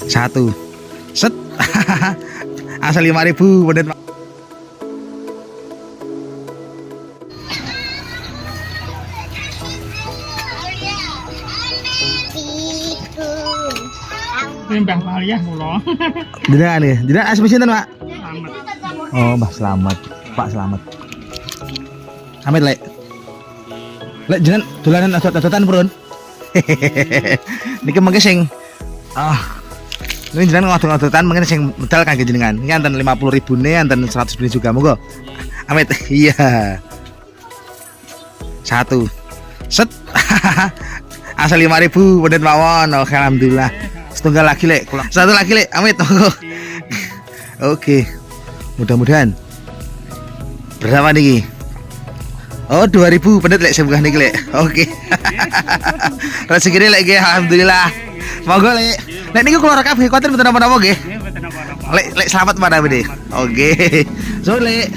Satu. Set. Asal 5.000 bener. Mbah Malia mulo. Jenengan ya. Jenengan asli sinten, Pak? Selamat. Oh, Mbah Slamet. Pak Slamet. Amit, Lek. Lek jenengan dolanan adot-adotan purun. Niki mengke sing ini jenengan ngodot-ngodotan mungkin sing medal kangge jenengan. Iki anten 50.000 ne, anten 100 ne juga monggo. Amit. Iya. Satu. Set. Asal 5.000 bener mawon. Oh, alhamdulillah. Setunggal lagi, Lek. Satu lagi, Lek. Amit. Oke. Mudah-mudahan. Berapa niki? Oh, 2.000 bener, Lek, semoga niki, Lek. Oke. Rezekine, Lek, nggih. Alhamdulillah. Monggo, Lek. Lek niku kula kabeh kuwatir mboten napa-napa nggih. Lek selamat mana Bede. Oke. So, Lek.